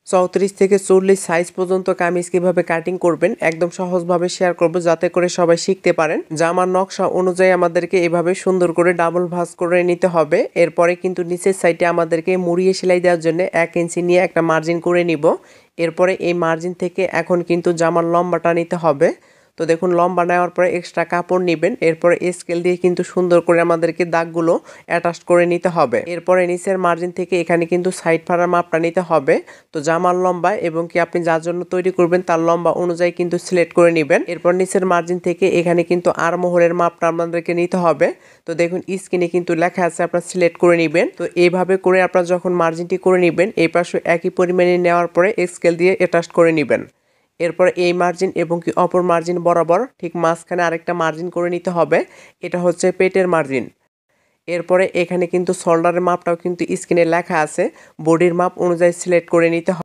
34 থেকে 40 সাইজ পর্যন্ত কামিজ কিভাবে কাটিং করবেন একদম সহজভাবে শেয়ার করব, যাতে করে সবাই শিখতে পারেন। জামার নকশা অনুযায়ী আমাদেরকে এভাবে সুন্দর করে ডাবল ভাঁজ করে নিতে হবে। এরপরে কিন্তু নিচের সাইডে আমাদেরকে মুড়িয়ে সেলাই দেওয়ার জন্য 1 ইঞ্চি নিয়ে একটা মার্জিন করে নিব। এরপরে এই মার্জিন থেকে এখন কিন্তু জামার লম্বাটা নিতে হবে। তো দেখুন, লম্বা নেওয়ার পরে এক্সট্রা কাপড় নেবেন। এরপরে স্কেল দিয়ে কিন্তু সুন্দর করে আমাদেরকে দাগগুলো অ্যাটাচ করে নিতে হবে। এরপরে নিচের মার্জিন থেকে এখানে কিন্তু সাইড ফাড়ার মাপটা নিতে হবে। তো জামার লম্বা এবং কি আপনি যার জন্য তৈরি করবেন তার লম্বা অনুযায়ী কিন্তু সিলেক্ট করে নেবেন। এরপর নিচের মার্জিন থেকে এখানে কিন্তু আর্মহোলের মাপটা আমাদেরকে নিতে হবে। তো দেখুন, স্ক্রিনে কিন্তু লেখা আছে, আপনারা সিলেক্ট করে নেবেন। তো এইভাবে করে আপনারা যখন মার্জিনটি করে নেবেন, এই পাশে একই পরিমাণে নেওয়ার পরে স্কেল দিয়ে অ্যাটাচ করে নেবেন। এরপর এই মার্জিন এবং কি অপর মার্জিন বরাবর ঠিক মাঝখানে আরেকটা মার্জিন করে নিতে হবে। এটা হচ্ছে পেটের মার্জিন। এরপরে এখানে কিন্তু শোল্ডারের মাপটাও কিন্তু স্ক্রিনে লেখা আছে, বডির মাপ অনুযায়ী সিলেক্ট করে নিতে হবে।